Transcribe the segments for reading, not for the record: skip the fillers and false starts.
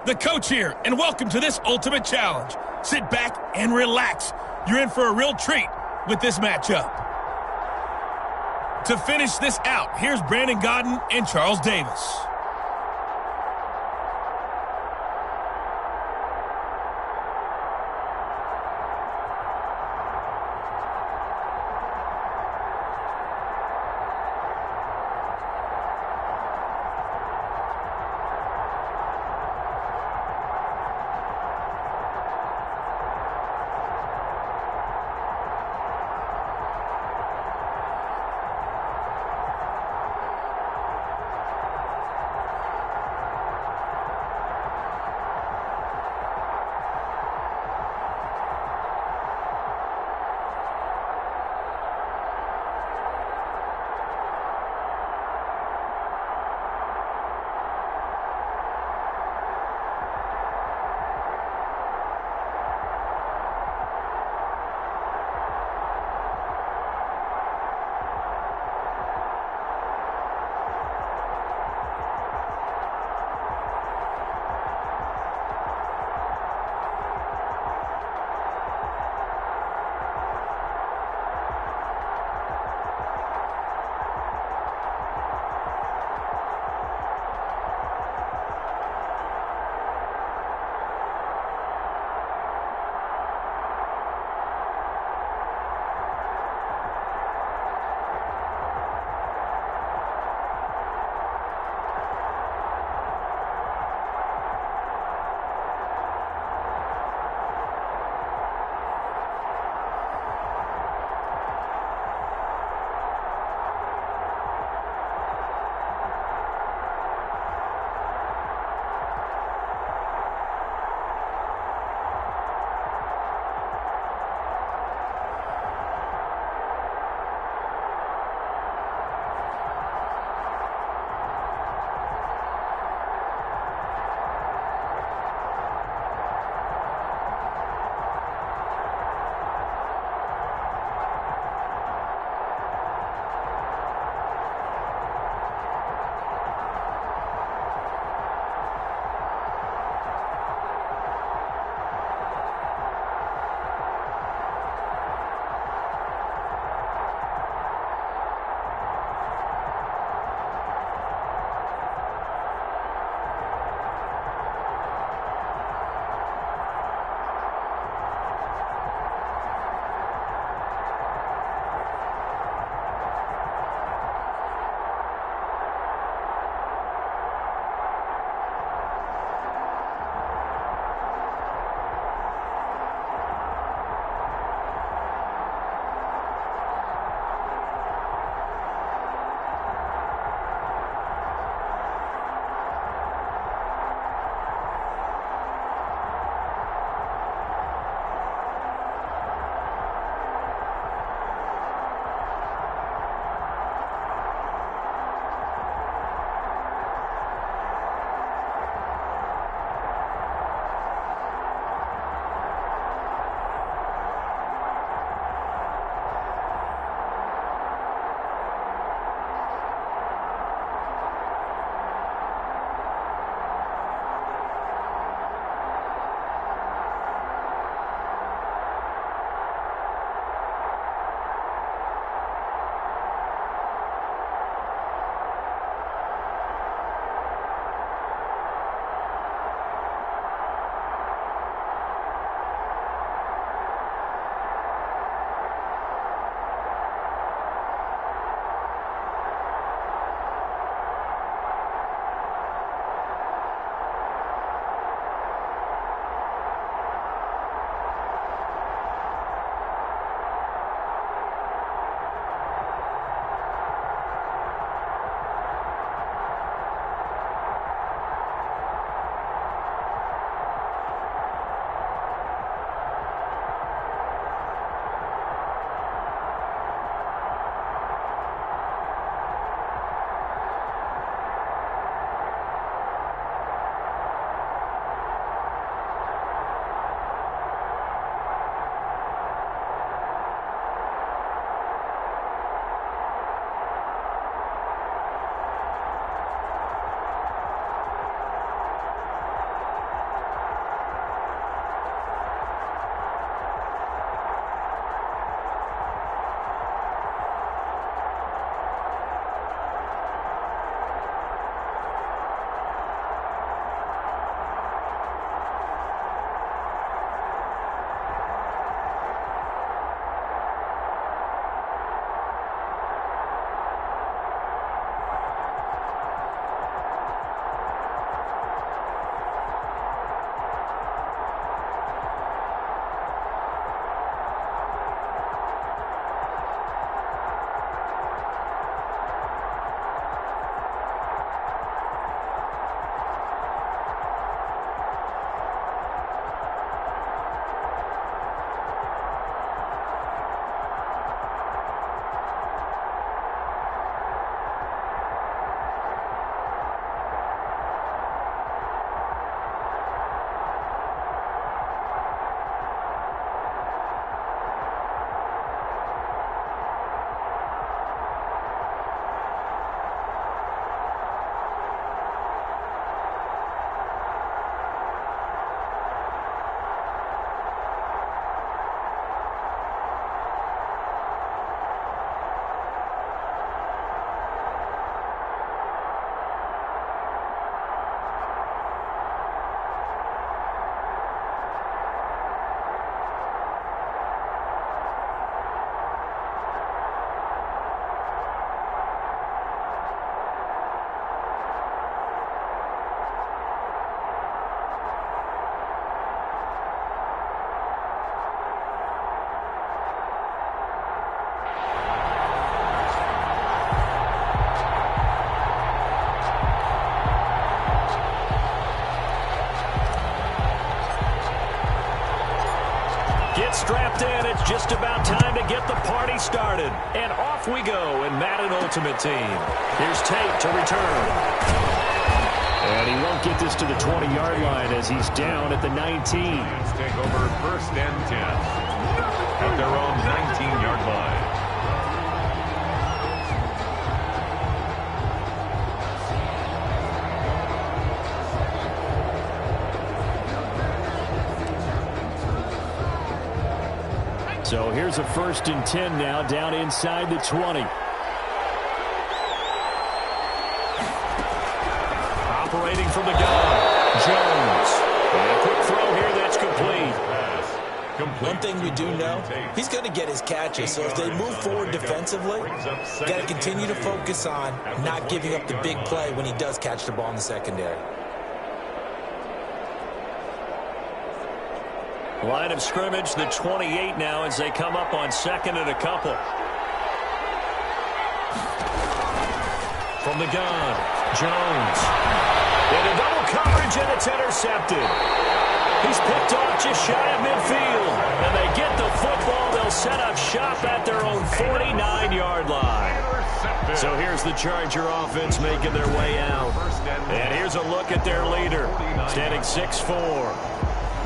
The coach here, and welcome to this ultimate challenge. Sit back and relax. You're in for a real treat with this matchup. To finish this out, here's Brandon Godden and Charles Davis. it's just about time to get the party started. And off we go in Madden Ultimate Team. Here's Tate to return. And he won't get this to the 20-yard line as he's down at the 19. Let's take over 1st and 10 at their own 19-yard line. So here's a 1st and 10 now, down inside the 20. Operating from the gun, Jones. And a quick throw here that's complete. One thing we do know, he's going to get his catches. So if they move forward defensively, you got to continue to focus on not giving up the big play when he does catch the ball in the secondary. Line of scrimmage, the 28 now as they come up on 2nd and a couple. From the gun, Jones. Into double coverage, and it's intercepted. He's picked off just shy of midfield. And they get the football. They'll set up shop at their own 49-yard line. So here's the Charger offense making their way out. And here's a look at their leader, standing 6'4".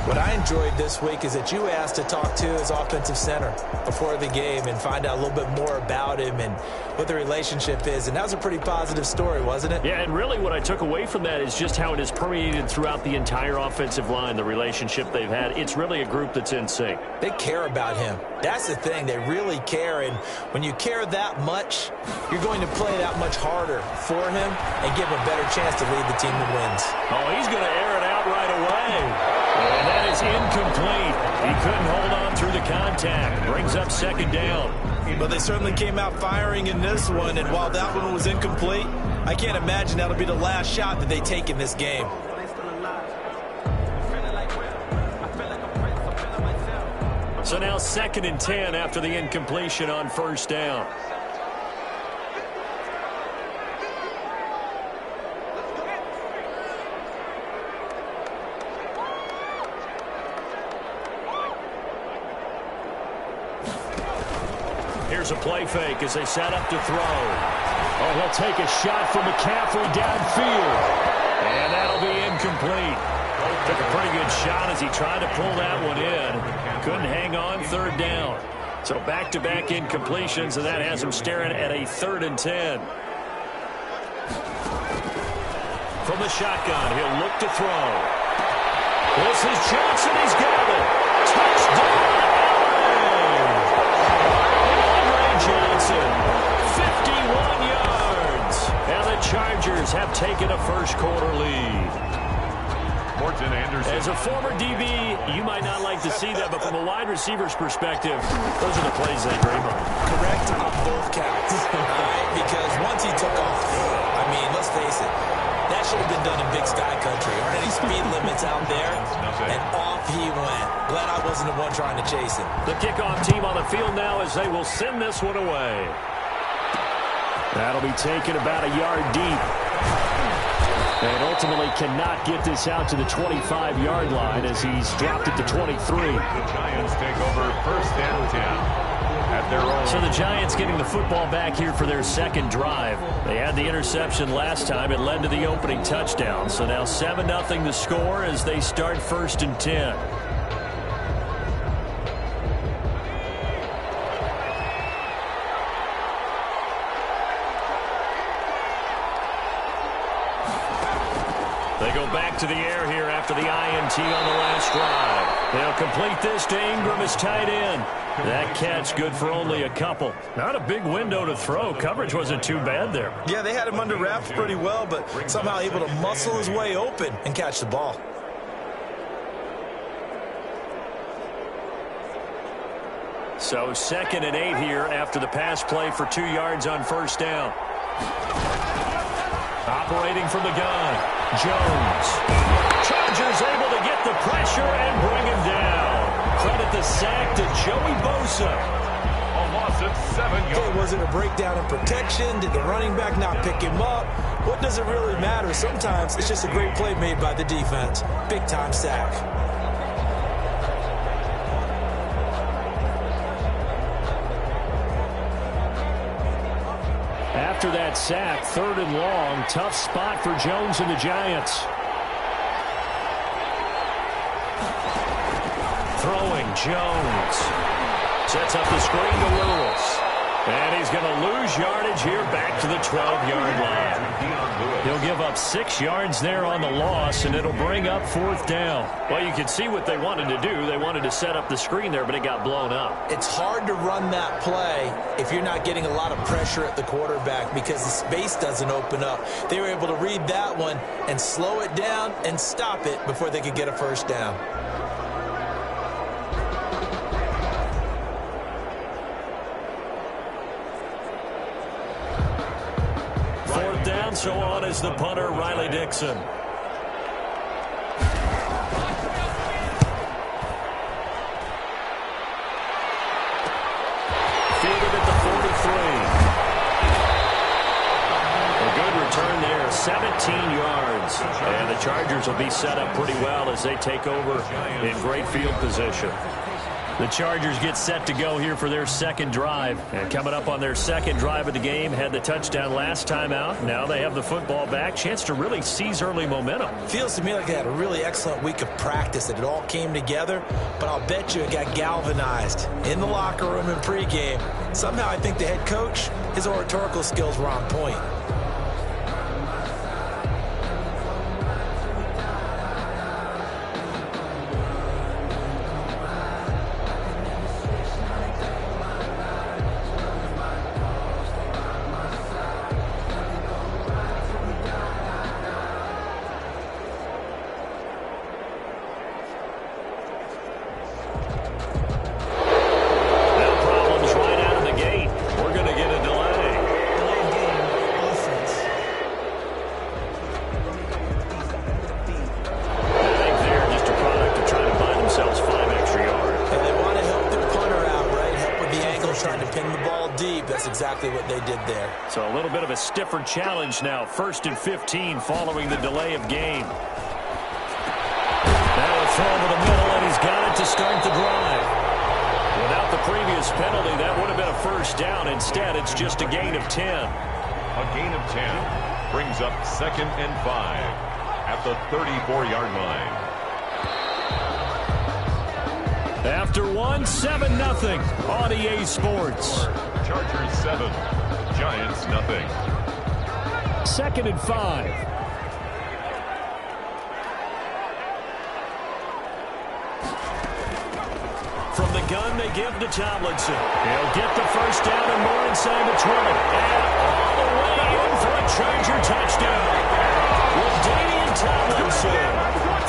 What I enjoyed this week is that you asked to talk to his offensive center before the game and find out a little bit more about him and what the relationship is. And that was a pretty positive story, wasn't it? Yeah, and really what I took away from that is just how it has permeated throughout the entire offensive line, the relationship they've had. It's really a group that's in sync. They care about him. That's the thing. They really care. And when you care that much, you're going to play that much harder for him and give him a better chance to lead the team to wins. Oh, he's going to air it out right away. And that is incomplete. He couldn't hold on through the contact. Brings up 2nd down. But they certainly came out firing in this one, and while that one was incomplete, I can't imagine that'll be the last shot that they take in this game. So now 2nd and 10 after the incompletion on 1st down. Here's a play fake as they set up to throw. Oh, he'll take a shot from McCaffrey downfield. And that'll be incomplete. Took a pretty good shot as he tried to pull that one in. Couldn't hang on, 3rd down. So back-to-back incompletions, and that has him staring at a 3rd and 10. From the shotgun, he'll look to throw. This is Johnson. He's got it. Touchdown! Johnson, 51 yards. And the Chargers have taken a first-quarter lead. Morton Anderson. As a former DB, you might not like to see that, but from a wide receiver's perspective, those are the plays they dream of. Correct on both counts. All right, because once he took off, I mean, let's face it, that should have been done in Big Sky Country. Aren't any speed limits out there? And off he went. Glad I wasn't the one trying to chase him. The kickoff team on the field now as they will send this one away. That'll be taken about a yard deep. And ultimately cannot get this out to the 25-yard line as he's dropped it to 23. The Giants take over 1st and 10 at their own. So the Giants getting the football back here for their 2nd drive. They had the interception last time. It led to the opening touchdown. So now 7-0 the score as they start 1st and 10. They go back to the air here after the INT on the last drive. They'll complete this to Ingram as tight end. That catch good for only a couple. Not a big window to throw. Coverage wasn't too bad there. Yeah, they had him under wraps pretty well, but somehow able to muscle his way open and catch the ball. So 2nd and 8 here after the pass play for 2 yards on 1st down. Operating from the gun, Jones. Chargers able to get the pressure and bring him down. Credit the sack to Joey Bosa. A loss of 7 yards. Okay, was it a breakdown in protection? Did the running back not pick him up? What does it really matter? Sometimes it's just a great play made by the defense. Big-time sack. after that sack, 3rd and long. Tough spot for Jones and the Giants. Throwing Jones. Sets up the screen to Lewis. And he's going to lose yardage here back to the 12-yard line. He'll give up 6 yards there on the loss, and it'll bring up 4th down. Well, you can see what they wanted to do. They wanted to set up the screen there, but it got blown up. It's hard to run that play if you're not getting a lot of pressure at the quarterback because the space doesn't open up. They were able to read that one and slow it down and stop it before they could get a 1st down. So on is the punter, Riley Dixon. Fielded at the 43. A good return there, 17 yards. And the Chargers will be set up pretty well as they take over in great field position. The Chargers get set to go here for their 2nd drive. And coming up on their 2nd drive of the game, had the touchdown last time out. Now they have the football back. Chance to really seize early momentum. Feels to me like they had a really excellent week of practice, that it all came together. But I'll bet you it got galvanized in the locker room in pregame. Somehow I think the head coach, his oratorical skills were on point. So a little bit of a stiffer challenge now. 1st and 15 following the delay of game. Now a throw to the middle, and he's got it to start the drive. Without the previous penalty, that would have been a 1st down. Instead, it's just a gain of 10. A gain of 10 brings up 2nd and 5 at the 34-yard line. After 7-0 on EA Sports. Chargers 7. Giants nothing. 2nd and 5. From the gun, they give to Tomlinson. He'll get the 1st down and more inside the 20. And all the way in for a Charger touchdown. LaDainian Tomlinson,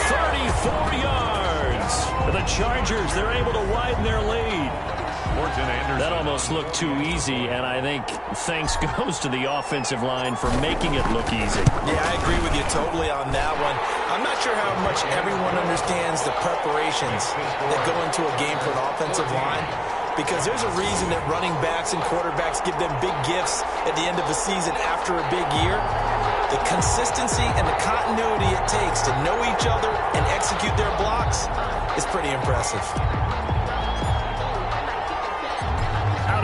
34 yards. The Chargers, they're able to widen their lead. That almost looked too easy, and I think thanks goes to the offensive line for making it look easy. Yeah, I agree with you totally on that one. I'm not sure how much everyone understands the preparations that go into a game for an offensive line, because there's a reason that running backs and quarterbacks give them big gifts at the end of the season after a big year. The consistency and the continuity it takes to know each other and execute their blocks is pretty impressive.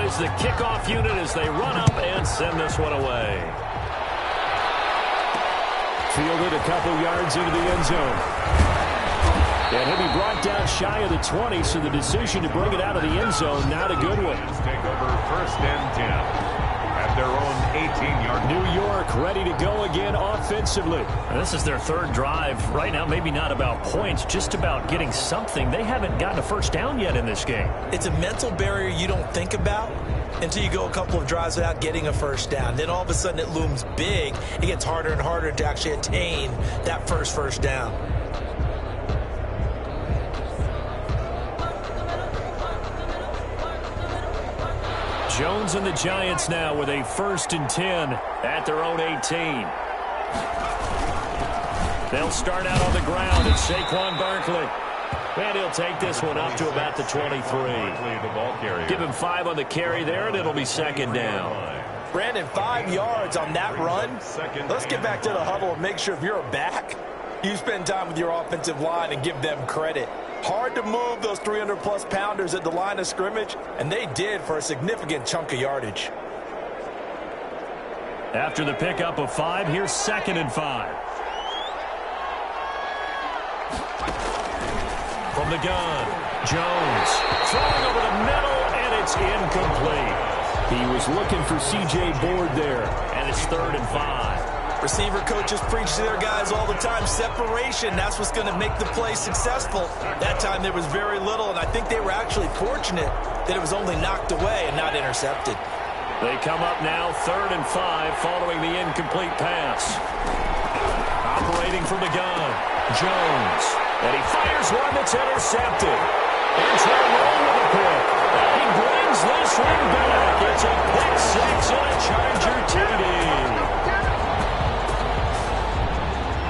Is the kickoff unit as they run up and send this one away. Fielded a couple yards into the end zone. And he'll be brought down shy of the 20, so the decision to bring it out of the end zone, not a good one. Take over 1st and 10 at their own 18-yard. New York ready to go again offensively. And this is their 3rd drive. Right now, maybe not about points, just about getting something. They haven't gotten a 1st down yet in this game. It's a mental barrier you don't think about until you go a couple of drives without getting a 1st down. Then all of a sudden it looms big. It gets harder and harder to actually attain that first down. Jones and the Giants now with a 1st and 10 at their own 18. They'll start out on the ground. It's Saquon Barkley. And he'll take this one up to about the 23. Give him 5 on the carry there, and it'll be 2nd down. Brandon, 5 yards on that run. Let's get back to the huddle and make sure if you're a back, you spend time with your offensive line and give them credit. Hard to move those 300-plus pounders at the line of scrimmage, and they did for a significant chunk of yardage. After the pickup of 5, here's 2nd and 5. From the gun, Jones throwing over the middle, and it's incomplete. He was looking for C.J. Board there, and it's 3rd and 5. Receiver coaches preach to their guys all the time. Separation, that's what's going to make the play successful. That time there was very little, and I think they were actually fortunate that it was only knocked away and not intercepted. They come up now 3rd and 5 following the incomplete pass. Operating from the gun, Jones. And he fires one that's intercepted. And trying to roll with a pick. And he brings this one back. It's a pick 6 and a Charger TD.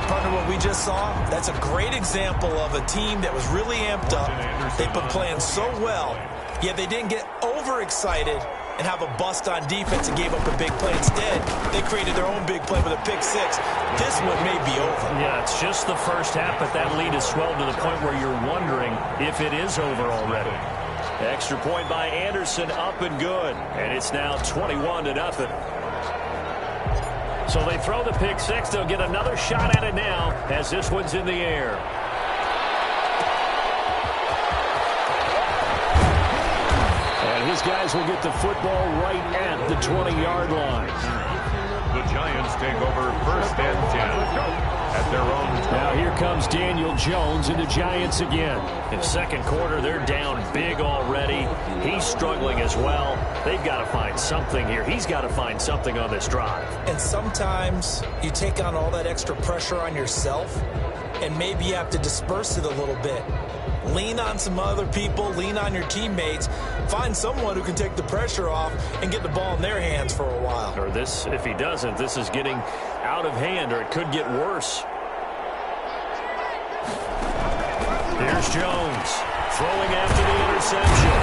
Partner, what we just saw, that's a great example of a team that was really amped up. They've been playing so well, yet they didn't get overexcited and have a bust on defense and gave up a big play. Instead, they created their own big play with a pick 6. This one may be over. Yeah, it's just the first half, but that lead has swelled to the point where you're wondering if it is over already. Extra point by Anderson, up and good. And it's now 21-0. So they throw the pick 6. They'll get another shot at it now as this one's in the air. And his guys will get the football right at the 20-yard line. The Giants take over 1st and 10 at their own 20. Now here comes Daniel Jones and the Giants again. In 2nd quarter, they're down big already. He's struggling as well. They've got to find something here. He's got to find something on this drive. And sometimes you take on all that extra pressure on yourself, and maybe you have to disperse it a little bit. Lean on some other people, lean on your teammates, find someone who can take the pressure off and get the ball in their hands for a while. Or this, if he doesn't, this is getting out of hand, or it could get worse. Here's Jones throwing after the interception.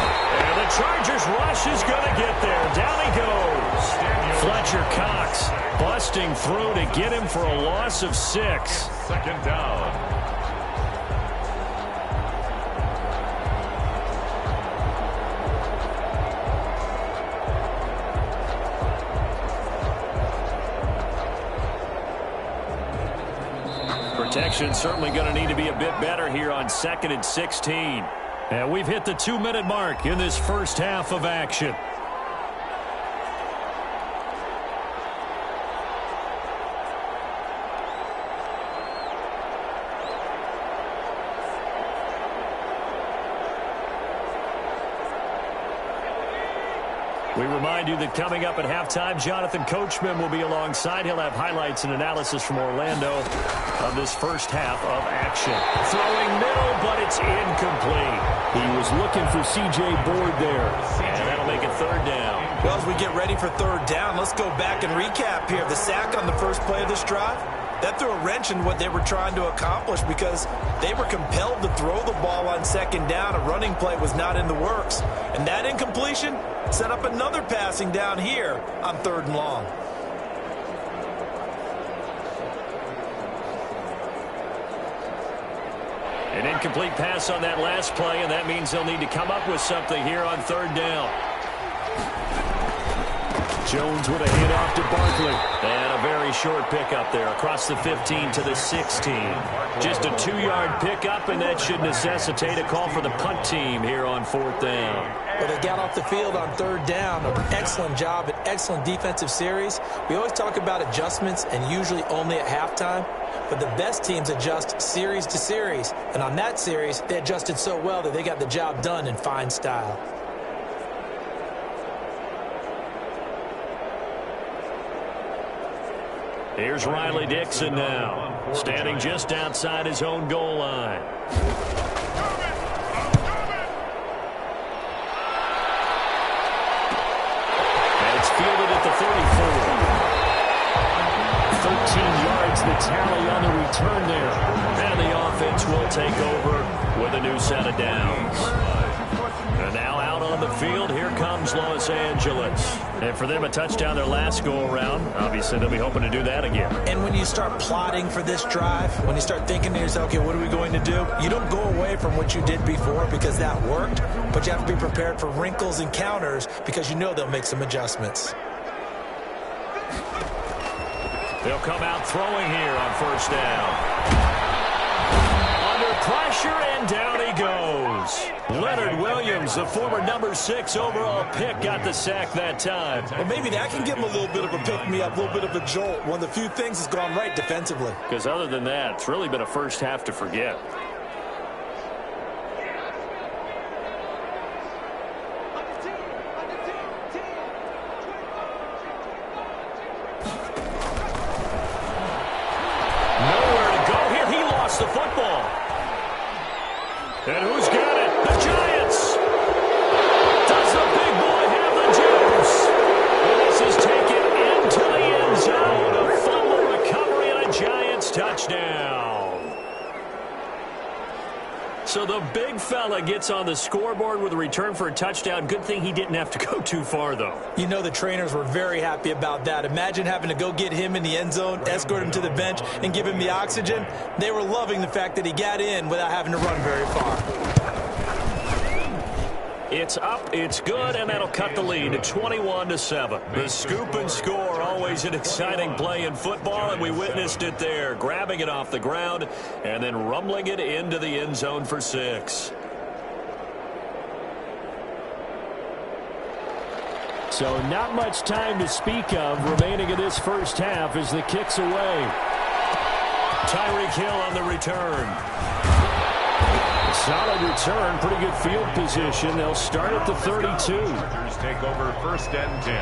And the Chargers rush is going to get there. Down he goes. Fletcher Cox busting through to get him for a loss of 6. 2nd down. Protection certainly going to need to be a bit better here on 2nd and 16. And we've hit the 2-minute mark in this first half of action. We remind you that coming up at halftime, Jonathan Coachman will be alongside. He'll have highlights and analysis from Orlando of this first half of action. Throwing middle, but it's incomplete. He was looking for C.J. Board there, and that'll make it 3rd down. Well, as we get ready for 3rd down, let's go back and recap here. The sack on the first play of this drive, that threw a wrench in what they were trying to accomplish because they were compelled to throw the ball on 2nd down. A running play was not in the works. And that incompletion set up another passing down here on 3rd and long. An incomplete pass on that last play, and that means they'll need to come up with something here on 3rd down. Jones with a hit off to Barkley. And a very short pickup there across the 15 to the 16. Just a 2-yard pickup, and that should necessitate a call for the punt team here on 4th down. Well, they got off the field on 3rd down. An excellent job, an excellent defensive series. We always talk about adjustments and usually only at halftime. But the best teams adjust series to series. And on that series, they adjusted so well that they got the job done in fine style. Here's Riley Dixon now, standing just outside his own goal line. And it's fielded at the 34. 13 yards, the tally on the return there. And the offense will take over with a new set of downs. And now out on the field, here comes Los Angeles. And for them, a touchdown their last go-around. Obviously, they'll be hoping to do that again. And when you start plotting for this drive, when you start thinking to yourself, okay, what are we going to do? You don't go away from what you did before because that worked, but you have to be prepared for wrinkles and counters because you know they'll make some adjustments. They'll come out throwing here on first down. Under pressure, and down he goes. Leonard Williams, the former number 6 overall pick, got the sack that time. Well, maybe that can give him a little bit of a pick-me-up, a little bit of a jolt. One of the few things that's gone right defensively. Because other than that, it's really been a first half to forget. The football. And who's got it? The Giants. Does the big boy have the juice? And this is taken into the end zone. A fumble recovery and a Giants touchdown. So the big fella gets on the scoreboard with a return for a touchdown. Good thing he didn't have to go too far, though. You know the trainers were very happy about that. Imagine having to go get him in the end zone, escort him to the bench, and give him the oxygen. They were loving the fact that he got in without having to run very far. It's up, it's good, and that'll cut the lead to 21-7. The scoop and score, always an exciting play in football, and we witnessed it there, grabbing it off the ground and then rumbling it into the end zone for 6. So not much time to speak of remaining in this first half as the kick's away. Tyreek Hill on the return. Solid return, pretty good field position. They'll start at the 32. Chargers take over first and 10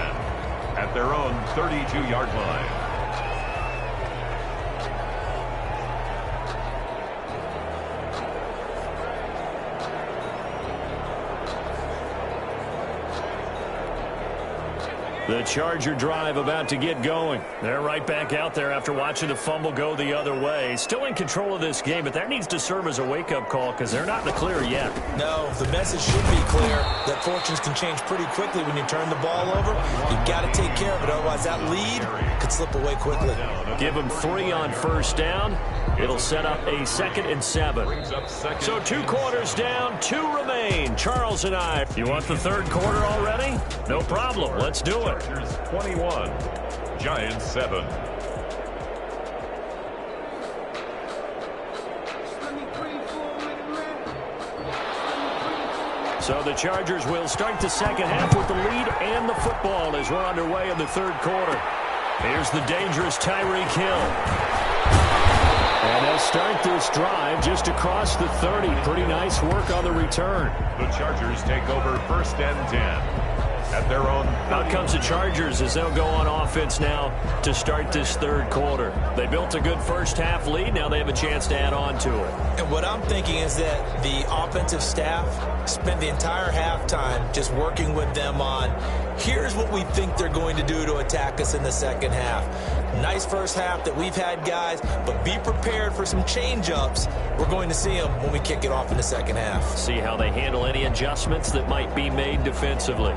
at their own 32-yard line. The Charger drive about to get going. They're right back out there after watching the fumble go the other way. Still in control of this game, but that needs to serve as a wake-up call because they're not in the clear yet. No, the message should be clear that fortunes can change pretty quickly when you turn the ball over. You've got to take care of it, otherwise that lead could slip away quickly. Give them 3 on first down. It'll set up a 2nd and 7. So 2 quarters down, 2 remain. Charles and I. You want the 3rd quarter already? No problem. Let's do it. Chargers 21, Giants 7. So the Chargers will start the second half with the lead and the football as we're underway in the 3rd quarter. Here's the dangerous Tyreek Hill. And they'll start this drive just across the 30. Pretty nice work on the return. The Chargers take over first and 10 at their own. Out comes the Chargers as they'll go on offense now to start this 3rd quarter. They built a good first half lead. Now they have a chance to add on to it. And what I'm thinking is that the offensive staff spent the entire halftime just working with them on, here's what we think they're going to do to attack us in the second half. Nice first half that we've had, guys, but be prepared for some change-ups. We're going to see them when we kick it off in the second half. See how they handle any adjustments that might be made defensively.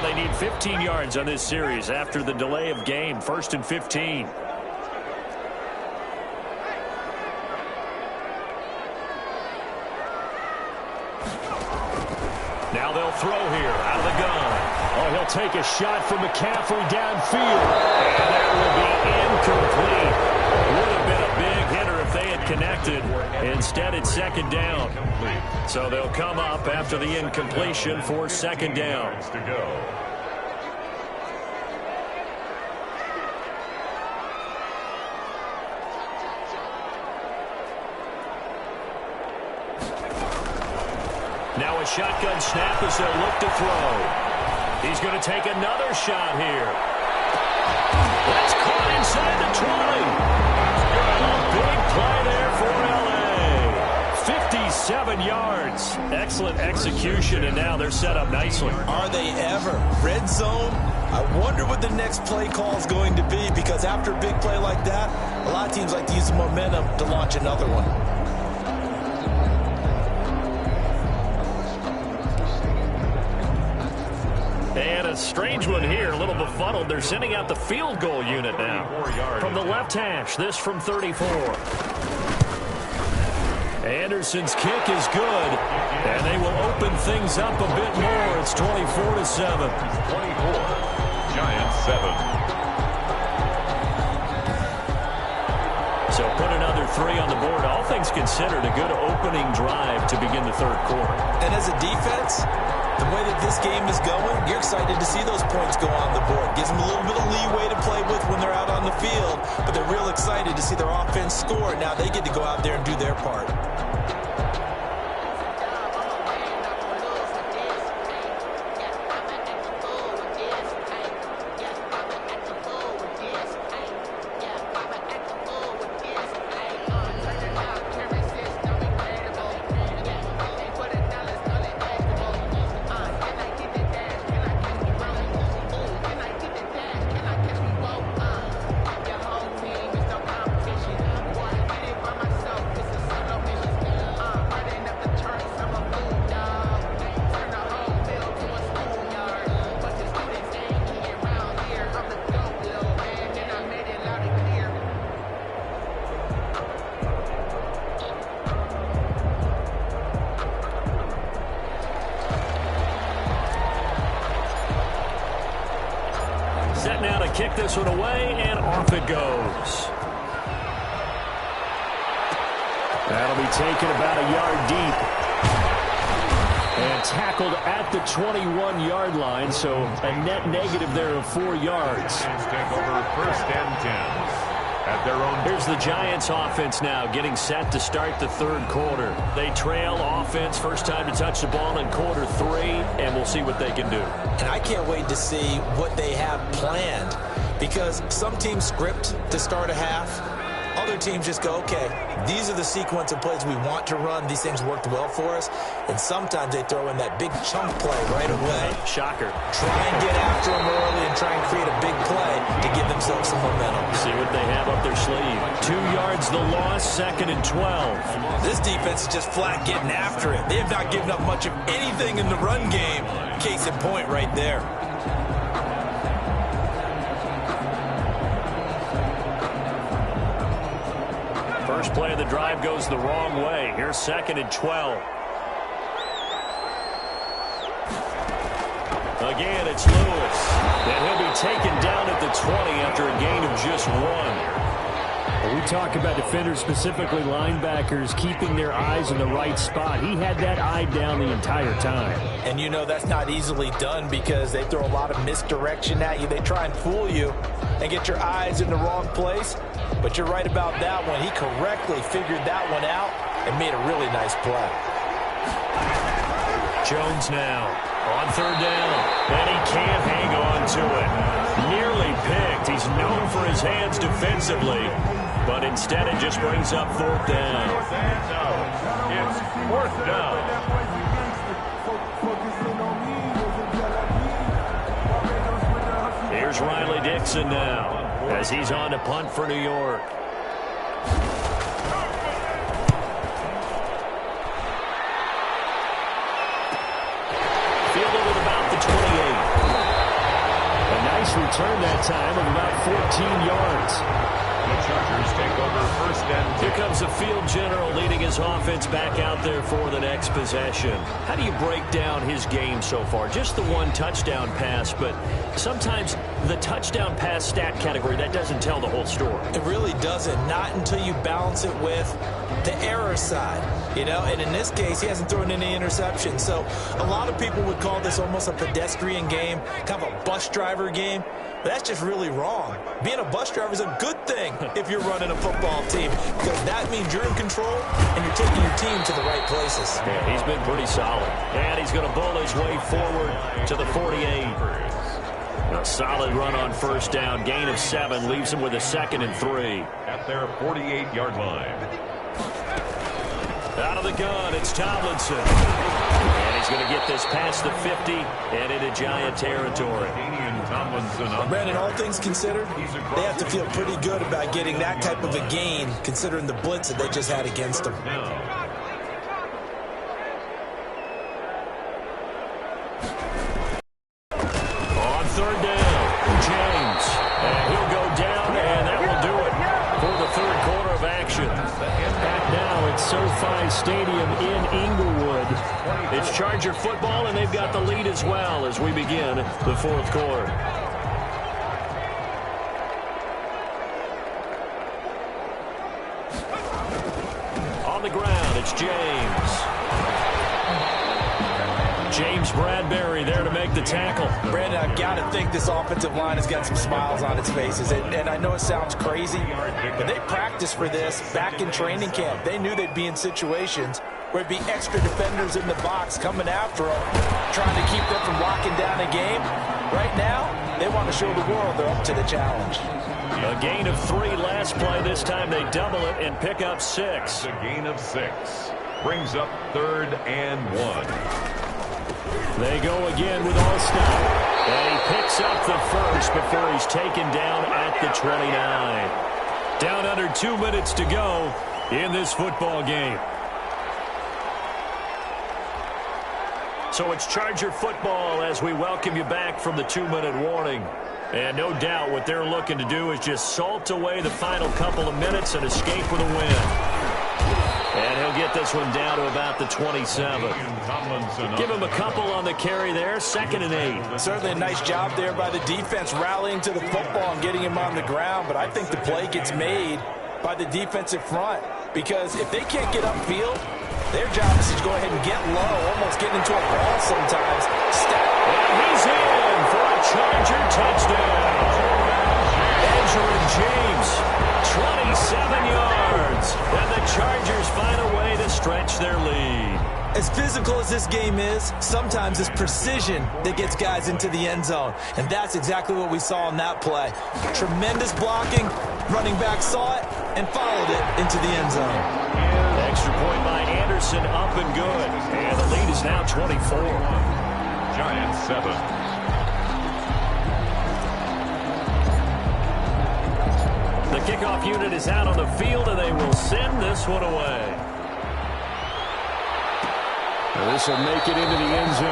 They need 15 yards on this series after the delay of game. 1st and 15. Now they'll throw here out of the gun. Oh, he'll take a shot from McCaffrey downfield. And that will be incomplete. Would have been a big hitter if they had connected. Instead, it's 2nd down. So they'll come up after the incompletion for 2nd down. Now a shotgun snap as they'll look to throw. He's going to take another shot here. That's caught inside the 20. A big play there for L.A. 57 yards. Excellent execution, and now they're set up nicely. Are they ever? Red zone? I wonder what the next play call is going to be, because after a big play like that, a lot of teams like to use the momentum to launch another one. And a strange one here, a little befuddled. They're sending out the field goal unit now. From the left hash, this from 34. Anderson's kick is good, and they will open things up a bit more. It's 24-7. 24. Giants 7. So put another 3 on the board. All things considered, a good opening drive to begin the third quarter. And as a defense, the way that this game is going, you're excited to see those points go on the board. Gives them a little bit of leeway to play with when they're out on the field, but they're real excited to see their offense score. Now they get to go out there and do their part. Set now to kick this one away, and off it goes. That'll be taken about a yard deep. And tackled at the 21-yard line, so a net negative there of 4 yards. Take over first and 10. At their own. Here's the Giants offense now getting set to start the third quarter. They trail offense, first time to touch the ball in quarter 3, and we'll see what they can do. And I can't wait to see what they have planned, because some teams script to start a half. Other teams just go, okay, these are the sequence of plays we want to run. These things worked well for us. And sometimes they throw in that big chunk play right away. Shocker. Try and get after them early and try and create a big play to give themselves some momentum. See what they have up their sleeve. 2 yards the loss, 2nd and 12. This defense is just flat getting after it. They have not given up much of anything in the run game. Case in point right there. First play of the drive goes the wrong way. Here's 2nd and 12. Again, it's Lewis. And he'll be taken down at the 20 after a gain of just 1. Well, we talk about defenders, specifically linebackers, keeping their eyes in the right spot. He had that eye down the entire time. And you know that's not easily done, because they throw a lot of misdirection at you. They try and fool you and get your eyes in the wrong place. But you're right about that one. He correctly figured that one out and made a really nice play. Jones now on 3rd down, and he can't hang on to it. Nearly picked. He's known for his hands defensively, but instead it just brings up 4th down. It's 4th down. Here's Riley Dixon now, as he's on to punt for New York. Fielded at about the 28. A nice return that time of about 14 yards. The Chargers take over first and 10. Here comes the field general leading his offense back out there for the next possession. How do you break down his game so far? Just the 1 touchdown pass, but sometimes the touchdown pass stat category, that doesn't tell the whole story. It really doesn't. Not until you balance it with the error side, you know, and in this case, he hasn't thrown any interceptions. So a lot of people would call this almost a pedestrian game, kind of a bus driver game. But that's just really wrong. Being a bus driver is a good thing if you're running a football team, because that means you're in control and you're taking your team to the right places. Yeah, he's been pretty solid. And he's going to bull his way forward to the 48. A solid run on first down. Gain of 7 leaves him with a 2nd and 3. At their 48-yard line. Out of the gun, it's Tomlinson. And he's going to get this past the 50 and into Giant territory. Brandon, all things considered, they have to feel pretty good about getting that type of a gain, considering the blitz that they just had against them. On third down, James. And he'll go down, and that will do it for the third quarter of action. Back now at SoFi Stadium in Inglewood. It's Charger football, and they've got the lead as well as we begin the fourth quarter. On the ground, it's James. James Bradbury there to make the tackle. Brandon, I've got to think this offensive line has got some smiles on its faces. And I know it sounds crazy, but they practiced for this back in training camp. They knew they'd be in situations where it'd be extra defenders in the box coming after them, trying to keep them from locking down a game. Right now, they want to show the world they're up to the challenge. A gain of 3 last play. This time they double it and pick up 6. A gain of 6. Brings up 3rd and 1. They go again with Allstott. And he picks up the first before he's taken down at the 29. Down under 2 minutes to go in this football game. So it's Charger football as we welcome you back from the 2-minute warning. And no doubt what they're looking to do is just salt away the final couple of minutes and escape with a win. And he'll get this one down to about the 27. Give him a couple on the carry there. 2nd and 8. Certainly a nice job there by the defense rallying to the football and getting him on the ground. But I think the play gets made by the defensive front, because if they can't get upfield, their job is to go ahead and get low, almost get into a ball sometimes. And he's in for a Charger touchdown. Benjamin James, 27 yards. And the Chargers find a way to stretch their lead. As physical as this game is, sometimes it's precision that gets guys into the end zone. And that's exactly what we saw on that play. Tremendous blocking, running back saw it, and followed it into the end zone. Extra point by Anderson, up and good. And the lead is now 24. Giants 7. The kickoff unit is out on the field, and they will send this one away. This will make it into the end zone.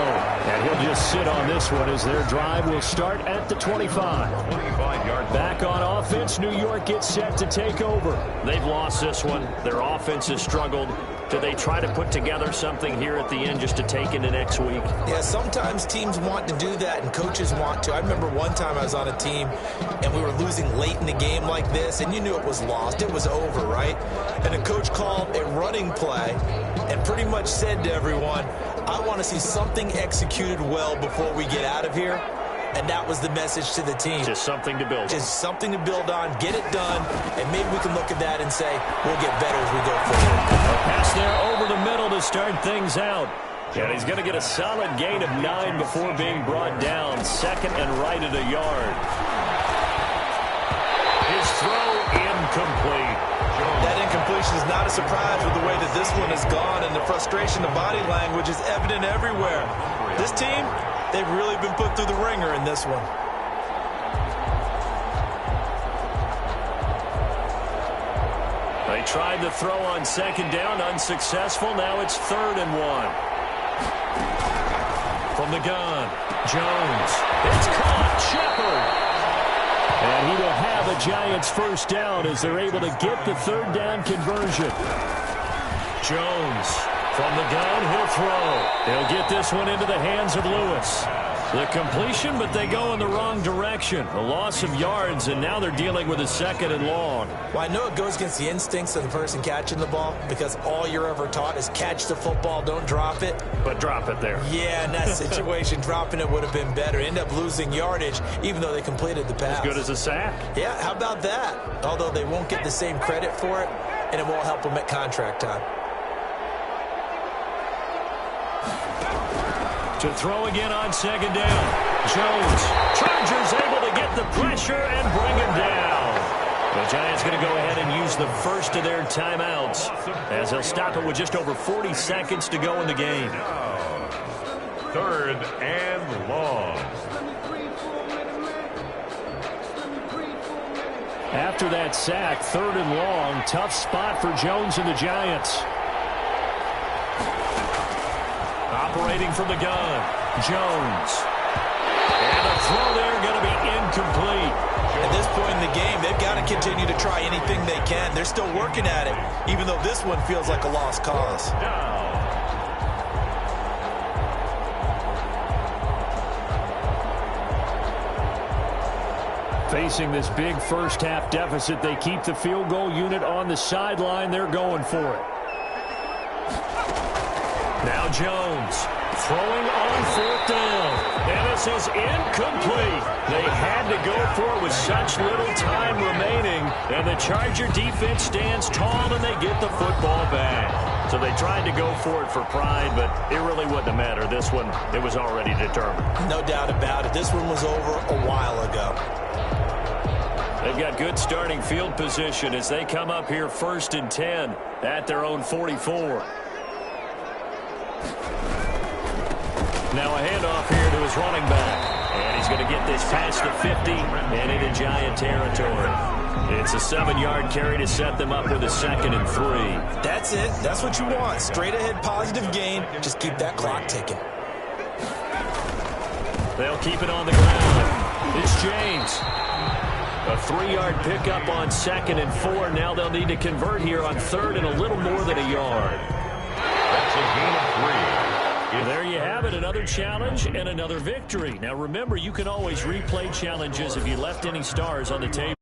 And he'll just sit on this one as their drive will start at the 25. 25-yard line. Back on offense, New York gets set to take over. They've lost this one. Their offense has struggled. Do they try to put together something here at the end just to take into next week? Yeah, sometimes teams want to do that and coaches want to. I remember one time I was on a team and we were losing late in the game like this, and you knew it was lost. It was over, right? And the coach called a running play and pretty much said to everyone, I want to see something executed well before we get out of here. And that was the message to the team. Just something to build on. Just something to build on, get it done, and maybe we can look at that and say, we'll get better as we go forward. A pass there over the middle to start things out. And he's going to get a solid gain of 9 before being brought down. 2nd and right at a yard. His throw incomplete. That incompletion is not a surprise with the way that this one has gone, and the frustration, the body language is evident everywhere. This team, they've really been put through the ringer in this one. They tried the throw on 2nd down, unsuccessful. Now it's 3rd and 1. From the gun, Jones. It's caught, Shepard. And he will have a Giants first down as they're able to get the 3rd down conversion. Jones from the gun, he'll throw. They'll get this one into the hands of Lewis. The completion, but they go in the wrong direction. A loss of yards, and now they're dealing with a 2nd and long. Well, I know it goes against the instincts of the person catching the ball because all you're ever taught is catch the football, don't drop it. But drop it there. Yeah, in that situation, dropping it would have been better. End up losing yardage, even though they completed the pass. As good as a sack. Yeah, how about that? Although they won't get the same credit for it, and it won't help them at contract time. To throw again on 2nd down. Jones. Chargers able to get the pressure and bring him down. The Giants going to go ahead and use the first of their timeouts as they'll stop it with just over 40 seconds to go in the game. 3rd and long. After that sack, 3rd and long. Tough spot for Jones and the Giants. Operating from the gun, Jones. And a throw there going to be incomplete. At this point in the game, they've got to continue to try anything they can. They're still working at it, even though this one feels like a lost cause. Facing this big first-half deficit, they keep the field goal unit on the sideline. They're going for it. Now Jones throwing on 4th down. And this is incomplete. They had to go for it with such little time remaining. And the Charger defense stands tall and they get the football back. So they tried to go for it for pride, but it really wouldn't matter. This one, it was already determined. No doubt about it. This one was over a while ago. They've got good starting field position as they come up here 1st and 10 at their own 44. Now a handoff here to his running back. And he's going to get this past the 50 and into Giant territory. It's a 7-yard carry to set them up with a 2nd and 3. That's it. That's what you want. Straight ahead positive gain. Just keep that clock ticking. They'll keep it on the ground. It's James. A 3-yard pickup on 2nd and 4. Now they'll need to convert here on 3rd and a little more than a yard. That's a gain of 3. There you have it, another challenge and another victory. Now remember, you can always replay challenges if you left any stars on the table.